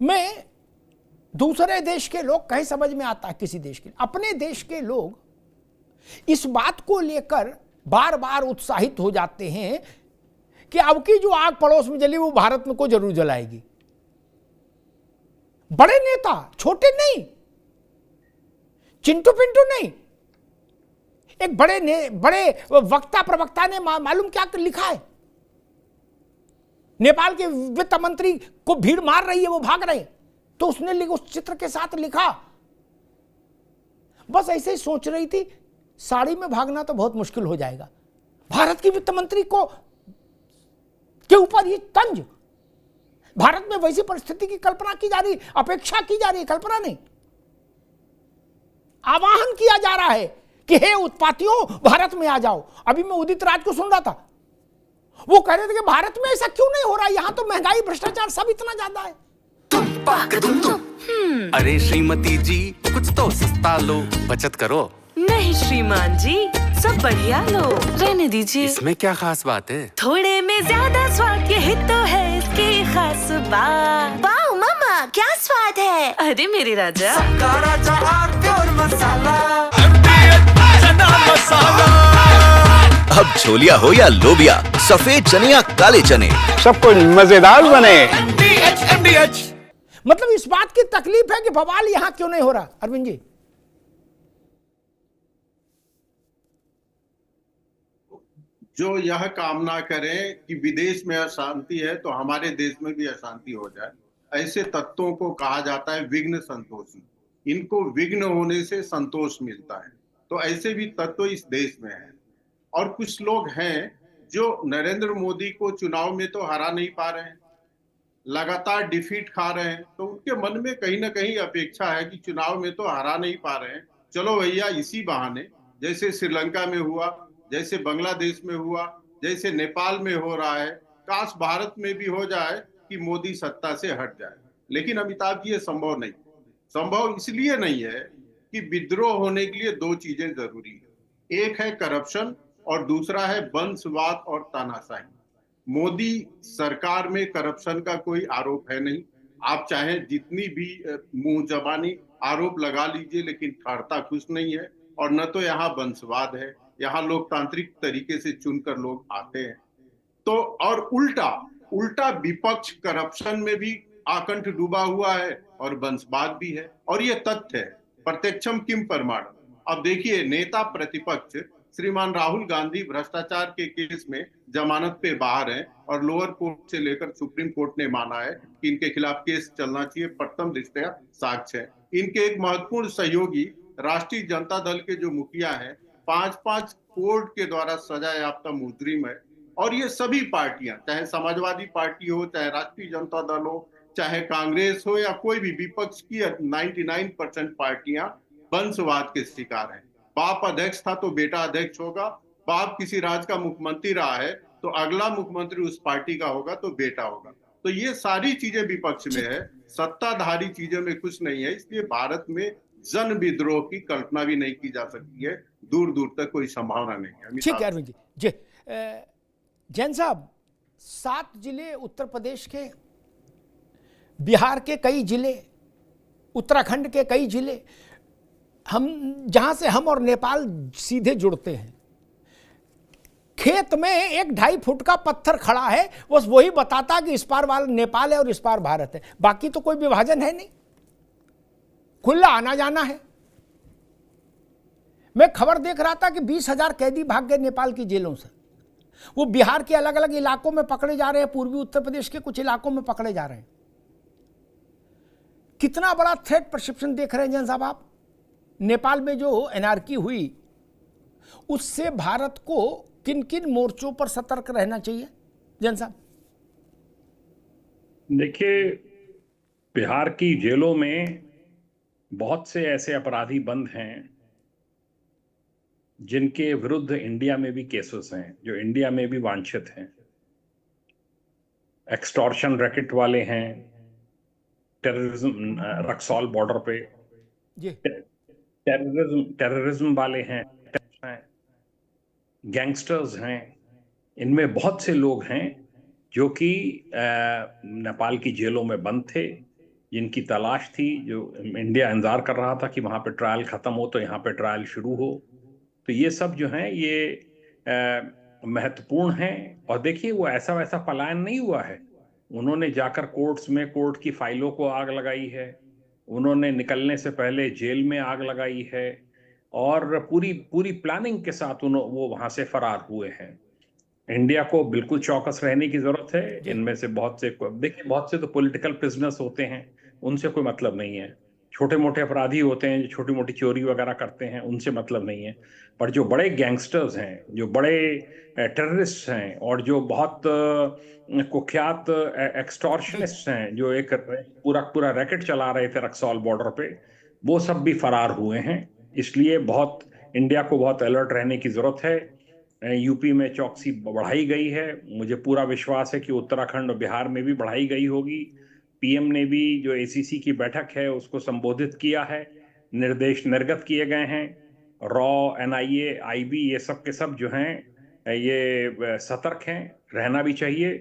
मैं दूसरे देश के लोग कहीं समझ में आता है किसी देश के, अपने देश के लोग इस बात को लेकर बार बार उत्साहित हो जाते हैं कि अब की जो आग पड़ोस में जली वो भारत में को जरूर जलाएगी। बड़े नेता, छोटे नहीं, चिंटू पिंटू नहीं, एक बड़े वक्ता प्रवक्ता ने मालूम क्या लिखा है, नेपाल के वित्त मंत्री को भीड़ मार रही है, वो भाग रहे हैं, तो उसने उस चित्र के साथ लिखा। बस ऐसे ही सोच रही थी, साड़ी में भागना तो बहुत मुश्किल हो जाएगा, भारत की वित्त मंत्री को के ऊपर ये तंज। भारत में वैसी परिस्थिति की कल्पना की जा रही, अपेक्षा की जा रही, कल्पना नहीं, आवाहन किया जा रहा है कि हे उत्पातियों भारत में आ जाओ। अभी मैं उदित राज को सुन रहा था, वो कह रहे थे कि भारत में ऐसा क्यों नहीं हो रहा, यहां तो महंगाई भ्रष्टाचार सब इतना ज्यादा है। अरे श्रीमती जी कुछ तो सस्ता लो, बचत करो। नहीं श्रीमान जी, सब बढ़िया लो, रहने दीजिए। इसमें क्या खास बात है? थोड़े में ज्यादा स्वाद, यही तो है इसकी खास बात। वाओ मामा, क्या स्वाद है। अरे मेरे राजा, अब छोलिया हो या लोबिया, सफेद चने या काले चने, सब कुछ मजेदार बने। मतलब इस बात की तकलीफ है कि बवाल यहां क्यों नहीं हो रहा। अरविंद जी, जो यह कामना करें कि विदेश में अशांति है तो हमारे देश में भी अशांति हो जाए, ऐसे तत्वों को कहा जाता है विघ्न संतोषी। इनको विघ्न होने से संतोष मिलता है, तो ऐसे भी तत्व इस देश में हैं। और कुछ लोग हैं जो नरेंद्र मोदी को चुनाव में तो हरा नहीं पा रहे हैं, लगातार डिफीट खा रहे हैं, तो उनके मन में कहीं ना कहीं अपेक्षा है कि चुनाव में तो हरा नहीं पा रहे हैं, चलो भैया इसी बहाने, जैसे श्रीलंका में हुआ, जैसे बांग्लादेश में हुआ, जैसे नेपाल में हो रहा है, काश भारत में भी हो जाए कि मोदी सत्ता से हट जाए। लेकिन अमिताभ जी ये संभव नहीं। संभव इसलिए नहीं है कि विद्रोह होने के लिए दो चीजें जरूरी है, एक है करप्शन और दूसरा है वंशवाद और तानाशाही। मोदी सरकार में करप्शन का कोई आरोप है नहीं, आप चाहे जितनी भी मुंह जबानी आरोप लगा लीजिए, लेकिन ठहरता कुछ नहीं है। और न तो यहाँ वंशवाद है, यहाँ लोकतांत्रिक तरीके से चुनकर लोग आते हैं। तो और उल्टा विपक्ष करप्शन में भी आकंठ डूबा हुआ है और वंशवाद भी है, और ये तथ्य है, प्रत्यक्षम किम प्रमाणम। अब देखिए, नेता प्रतिपक्ष श्रीमान राहुल गांधी भ्रष्टाचार के केस में जमानत पे बाहर हैं और लोअर कोर्ट से लेकर सुप्रीम कोर्ट ने माना है कि इनके खिलाफ केस चलना चाहिए, प्रथम दृष्टया साक्ष्य है। इनके एक महत्वपूर्ण सहयोगी राष्ट्रीय जनता दल के जो मुखिया हैं, 5-5 कोर्ट के द्वारा सजा याफ्ता मुजरिम है। और ये सभी पार्टियां, चाहे समाजवादी पार्टी हो, चाहे राष्ट्रीय जनता दल हो, चाहे कांग्रेस हो, या कोई भी विपक्ष की 99% पार्टियां वंशवाद के शिकार हैं। बाप अध्यक्ष था तो बेटा अध्यक्ष होगा, बाप किसी राज्य का मुख्यमंत्री रहा है तो अगला मुख्यमंत्री उस पार्टी का होगा तो बेटा होगा। तो ये सारी चीजें विपक्ष में है, सत्ताधारी चीजों में कुछ नहीं है। इसलिए भारत में जन विद्रोह की कल्पना भी नहीं की जा सकती है, दूर दूर तक कोई संभावना नहीं है। ठीक है अरविंद जी। जैन साहब, 7 जिले उत्तर प्रदेश के, बिहार के कई जिले, उत्तराखंड के कई जिले, हम जहां से हम और नेपाल सीधे जुड़ते हैं, खेत में 1-2.5 फुट का पत्थर खड़ा है, बस वही बताता कि इस पार वाला नेपाल है और इस पार भारत है, बाकी तो कोई विभाजन है नहीं, खुला आना जाना है। मैं खबर देख रहा था कि 20,000 कैदी भाग गए नेपाल की जेलों से, वो बिहार के अलग अलग इलाकों में पकड़े जा रहे हैं, पूर्वी उत्तर प्रदेश के कुछ इलाकों में पकड़े जा रहे हैं। कितना बड़ा थ्रेट परसेप्शन देख रहे हैं जैन साहब आप? नेपाल में जो एनआरकी हुई उससे भारत को किन किन मोर्चों पर सतर्क रहना चाहिए जैन साहब? देखिए, बिहार की जेलों में बहुत से ऐसे अपराधी बंद हैं जिनके विरुद्ध इंडिया में भी केसेस हैं, जो इंडिया में भी वांछित हैं। एक्सटॉर्शन रैकेट वाले हैं, टेररिज्म, रक्सौल बॉर्डर पे टेररिज्म वाले हैं, गैंगस्टर्स हैं। इनमें बहुत से लोग हैं जो कि नेपाल की जेलों में बंद थे जिनकी तलाश थी, जो इंडिया इंतजार कर रहा था कि वहां पे ट्रायल खत्म हो तो यहाँ पे ट्रायल शुरू हो। तो ये सब जो है ये महत्वपूर्ण है। और देखिए, वो ऐसा वैसा पलायन नहीं हुआ है। उन्होंने जाकर कोर्ट्स में कोर्ट की फाइलों को आग लगाई है, उन्होंने निकलने से पहले जेल में आग लगाई है, और पूरी पूरी प्लानिंग के साथ वो वहां से फरार हुए हैं। इंडिया को बिल्कुल चौकस रहने की जरूरत है। इनमें से बहुत से, देखिए, बहुत से तो पॉलिटिकल प्रिजनर्स होते हैं, उनसे कोई मतलब नहीं है। छोटे मोटे अपराधी होते हैं जो छोटी मोटी चोरी वगैरह करते हैं, उनसे मतलब नहीं है। पर जो बड़े गैंगस्टर्स हैं, जो बड़े टेररिस्ट हैं, और जो बहुत कुख्यात एक्सटॉर्शनिस्ट हैं, जो एक पूरा रैकेट चला रहे थे रक्सौल बॉर्डर पे, वो सब भी फरार हुए हैं। इसलिए इंडिया को बहुत अलर्ट रहने की जरूरत है। यूपी में चौकसी बढ़ाई गई है। मुझे पूरा विश्वास है कि उत्तराखंड और बिहार में भी बढ़ाई गई होगी। पीएम ने भी जो एसीसी की बैठक है उसको संबोधित किया है, निर्देश निर्गत किए गए हैं। रॉ, एनआईए, आईबी, ये सब के सब जो हैं ये सतर्क हैं, रहना भी चाहिए,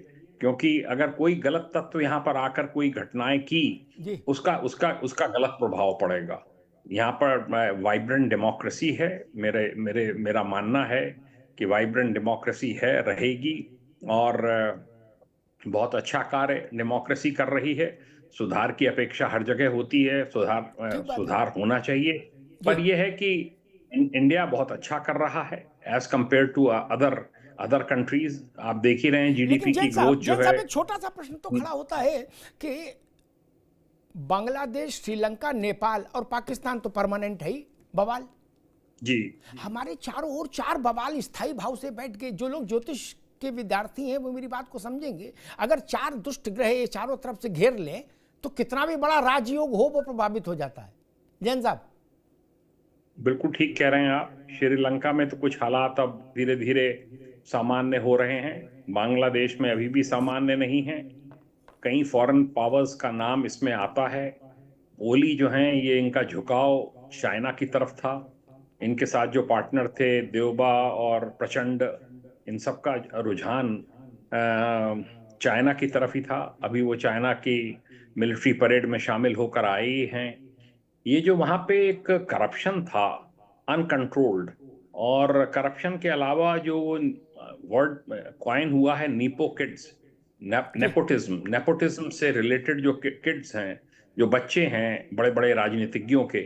क्योंकि अगर कोई गलत तत्व यहाँ पर आकर कोई घटनाएं की, उसका गलत प्रभाव पड़ेगा। यहाँ पर वाइब्रेंट डेमोक्रेसी है। मेरा मानना है कि वाइब्रेंट डेमोक्रेसी है, रहेगी, और बहुत अच्छा कार्य डेमोक्रेसी कर रही है। सुधार की अपेक्षा हर जगह होती है, सुधार होना चाहिए। पर यह है कि इंडिया बहुत अच्छा कर रहा है as compared to other countries. आप देख ही रहे हैं जीडीपी की ग्रोथ जो है। एक छोटा सा प्रश्न तो खड़ा होता है कि बांग्लादेश, श्रीलंका, नेपाल और पाकिस्तान तो परमानेंट है ही बवाल जी। हमारे चारों ओर 4 बवाल स्थायी भाव से बैठ गए। जो लोग ज्योतिष के विद्यार्थी हैं वो मेरी बात को समझेंगे। अगर 4 दुष्ट ग्रह ये चारों तरफ से घेर लें तो कितना भी बड़ा राजयोग हो वो प्रभावित हो जाता है। जैन साहब, बिल्कुल ठीक कह रहे हैं आप। श्रीलंका में तो कुछ हालात अब धीरे धीरे सामान्य हो रहे हैं। बांग्लादेश में अभी भी सामान्य नहीं है। कई फॉरेन पावर्स का नाम इसमें आता है। ओली जो हैं, ये इनका झुकाव चाइना की तरफ था। इनके साथ जो पार्टनर थे देवबा और प्रचंड, इन सब का रुझान चाइना की तरफ ही था। अभी वो चाइना की मिलिट्री परेड में शामिल होकर आए ही हैं। ये जो वहाँ पे एक करप्शन था अनकंट्रोल्ड, और करप्शन के अलावा जो वर्ड कॉइन हुआ है नीपो किड्स, नेपोटिज्म से रिलेटेड जो किड्स हैं, जो बच्चे हैं बड़े बड़े राजनीतिज्ञों के,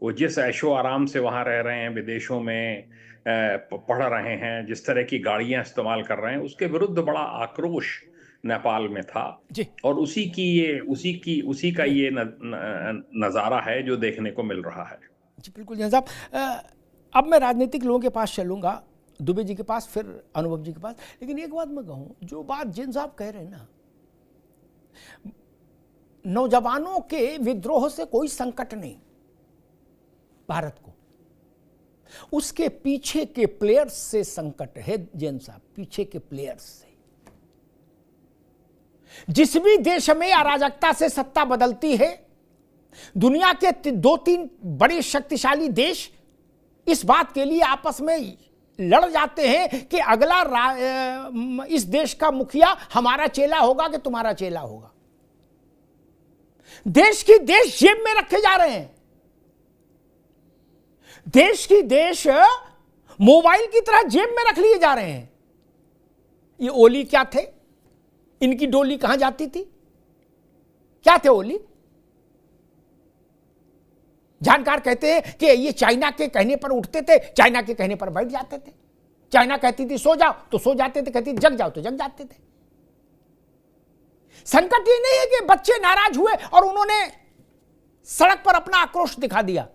वो जिस ऐशो आराम से वहाँ रह रहे हैं, विदेशों में पढ़ रहे हैं, जिस तरह की गाड़ियां इस्तेमाल कर रहे हैं, उसके विरुद्ध बड़ा आक्रोश नेपाल में था जी। और उसी का ये नज़ारा है जो देखने को मिल रहा है जी। बिल्कुल जैन साहब, अब मैं राजनीतिक लोगों के पास चलूंगा, दुबे जी के पास, फिर अनुभव जी के पास। लेकिन एक बात मैं कहूँ, जो बात जैन साहब कह रहे हैं ना, नौजवानों के विद्रोह से कोई संकट नहीं भारत को, उसके पीछे के प्लेयर्स से संकट है जैन साहब, पीछे के प्लेयर्स से। जिस भी देश में अराजकता से सत्ता बदलती है, दुनिया के 2-3 बड़े शक्तिशाली देश इस बात के लिए आपस में लड़ जाते हैं कि अगला इस देश का मुखिया हमारा चेला होगा कि तुम्हारा चेला होगा। देश की देश जेब में रखे जा रहे हैं। देश की देश मोबाइल की तरह जेब में रख लिए जा रहे हैं। ये ओली क्या थे? इनकी डोली कहां जाती थी? क्या थे ओली? जानकार कहते हैं कि ये चाइना के कहने पर उठते थे, चाइना के कहने पर बैठ जाते थे। चाइना कहती थी सो जाओ तो सो जाते थे, कहती थी जग जाओ तो जग जाते थे। संकट ये नहीं है कि बच्चे नाराज हुए और उन्होंने सड़क पर अपना आक्रोश दिखा दिया।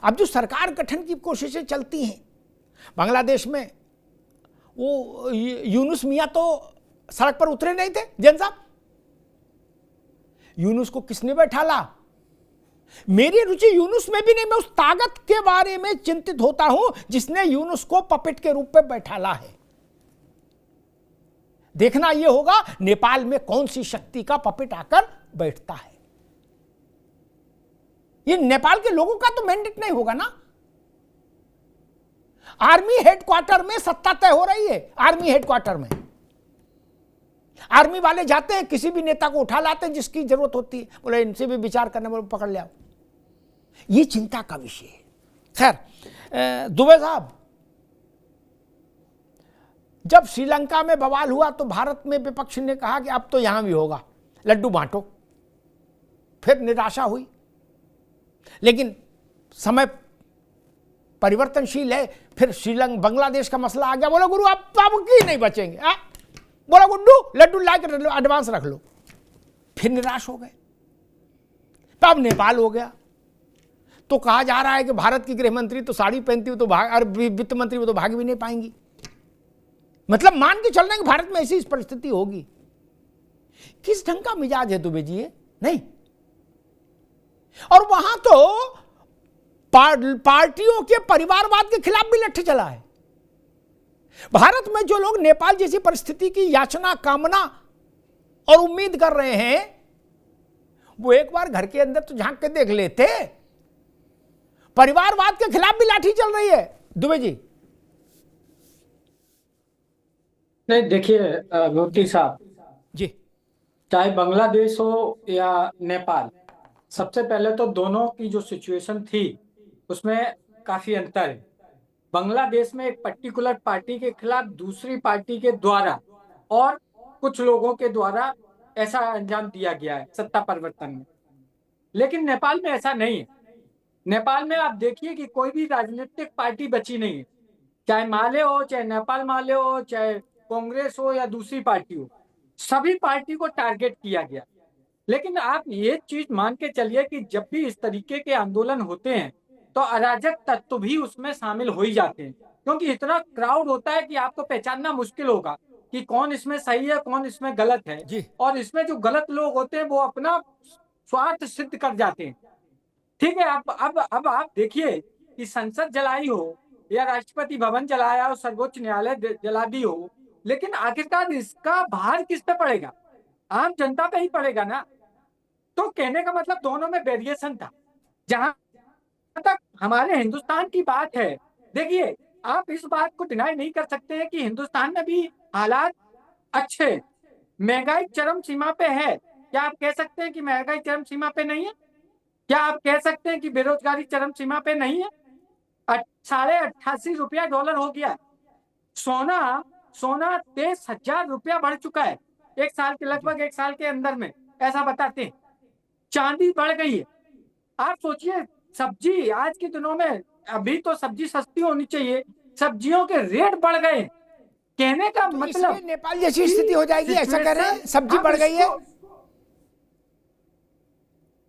अब जो सरकार गठन की कोशिशें चलती हैं बांग्लादेश में, वो यूनुस मियां तो सड़क पर उतरे नहीं थे जैन साहब। यूनुस को किसने बैठाला? मेरी रुचि यूनुस में भी नहीं, मैं उस ताकत के बारे में चिंतित होता हूं जिसने यूनुस को पपेट के रूप में बैठाला है। देखना यह होगा नेपाल में कौन सी शक्ति का पपेट आकर बैठता है। ये नेपाल के लोगों का तो मैंडेट नहीं होगा ना। आर्मी हेडक्वार्टर में सत्ता तय हो रही है। आर्मी हेडक्वार्टर में आर्मी वाले जाते हैं, किसी भी नेता को उठा लाते हैं जिसकी जरूरत होती है, बोले इनसे भी विचार करने वाले पकड़ ले आओ। ये चिंता का विषय है। खैर दुबे साहब, जब श्रीलंका में बवाल हुआ तो भारत में विपक्ष ने कहा कि अब तो यहां भी होगा, लड्डू बांटो। फिर निराशा हुई, लेकिन समय परिवर्तनशील है। फिर श्रीलंका बांग्लादेश का मसला आ गया, बोलो गुरु अब की नहीं बचेंगे, बोला गुड्डू लड्डू लाकर एडवांस रख लो। फिर निराश हो गए। अब नेपाल हो गया, तो कहा जा रहा है कि भारत की गृह मंत्री तो साड़ी पहनती हुई तो भाग, और वित्त मंत्री वो तो भाग भी नहीं पाएंगी। मतलब मान के चलना कि भारत में ऐसी परिस्थिति होगी। किस ढंग का मिजाज है दुबे जी? नहीं, और वहां तो पार्टियों के परिवारवाद के खिलाफ भी लठ चला है। भारत में जो लोग नेपाल जैसी परिस्थिति की याचना, कामना और उम्मीद कर रहे हैं, वो एक बार घर के अंदर तो झांक के देख लेते। परिवारवाद के खिलाफ भी लाठी चल रही है दुबे जी। नहीं, देखिए मोदी साहब जी, चाहे बांग्लादेश हो या नेपाल, सबसे पहले तो दोनों की जो सिचुएशन थी उसमें काफी अंतर है। बांग्लादेश में एक पर्टिकुलर पार्टी के खिलाफ दूसरी पार्टी के द्वारा और कुछ लोगों के द्वारा ऐसा अंजाम दिया गया है सत्ता परिवर्तन में, लेकिन नेपाल में ऐसा नहीं है। नेपाल में आप देखिए कि कोई भी राजनीतिक पार्टी बची नहीं है, चाहे माले हो, चाहे नेपाल माले हो, चाहे कांग्रेस हो या दूसरी पार्टी हो, सभी पार्टी को टारगेट किया गया। लेकिन आप ये चीज मान के चलिए कि जब भी इस तरीके के आंदोलन होते हैं तो अराजक तत्व भी उसमें शामिल हो ही जाते हैं, क्योंकि इतना क्राउड होता है कि आपको पहचानना मुश्किल होगा कि कौन इसमें सही है, कौन इसमें गलत है। और इसमें जो गलत लोग होते हैं वो अपना स्वार्थ सिद्ध कर जाते हैं। ठीक है, अब आप देखिए कि संसद जलाई हो या राष्ट्रपति भवन जलाया हो, सर्वोच्च न्यायालय जला दी हो, लेकिन आखिरकार इसका भार किस पे पड़ेगा? आम जनता पे ही पड़ेगा ना। तो कहने का मतलब दोनों में वेरिएशन था। जहां तक हमारे हिंदुस्तान की बात है, देखिए आप इस बात को डिनाई नहीं कर सकते हैं कि हिंदुस्तान में भी हालात अच्छे, महंगाई चरम सीमा पे है। क्या आप कह सकते हैं कि महंगाई चरम सीमा पे नहीं है? क्या आप कह सकते हैं कि बेरोजगारी चरम सीमा पे नहीं है? 88.5 रुपया डॉलर हो गया। सोना 23,000 रुपया बढ़ चुका है एक साल के, लगभग एक साल के अंदर में, ऐसा बताते हैं। चांदी बढ़ गई है। आप सोचिए, सब्जी आज के दिनों में, अभी तो सब्जी सस्ती होनी चाहिए, सब्जियों के रेट बढ़ गए। कहने का तो मतलब नेपाल जैसी स्थिति हो जाएगी, ऐसा कह रहे हैं? सब्जी बढ़ गई है।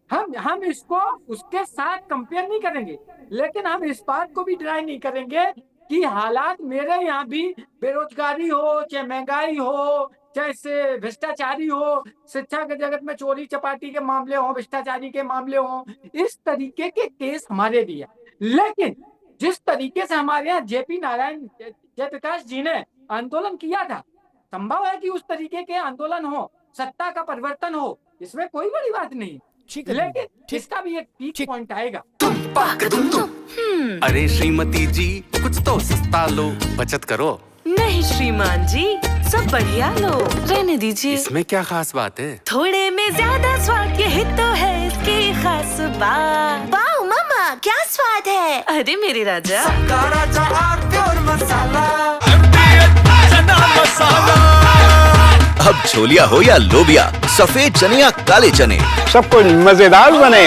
हम इसको उसके साथ कंपेयर नहीं करेंगे, लेकिन हम इस बात को भी डिनाई नहीं करेंगे कि हालात मेरे यहाँ भी, बेरोजगारी हो, चाहे महंगाई हो, चाहे भ्रष्टाचारी हो, शिक्षा के जगत में चोरी चपाटी के मामले हो, भ्रष्टाचारी के मामले हो, इस तरीके के केस हमारे भी है। लेकिन जिस तरीके से हमारे यहाँ जेपी नारायण जयप्रकाश जी ने आंदोलन किया था, संभव है कि उस तरीके के आंदोलन हो, सत्ता का परिवर्तन हो, इसमें कोई बड़ी बात नहीं। लेकिन इसका भी एक पीक पॉइंट आएगा। अरे श्रीमती जी, कुछ तो सस्ता लो, बचत करो। नहीं श्रीमान जी, सब बढ़िया लो, रहने दीजिए। इसमें क्या खास बात है? थोड़े में ज्यादा स्वाद, यही तो है इसकी खास बात। वाओ मामा, क्या स्वाद है? अरे मेरे राजा, अब छोलिया हो या लोबिया, सफेद चने या काले चने, सब कुछ मजेदार बने।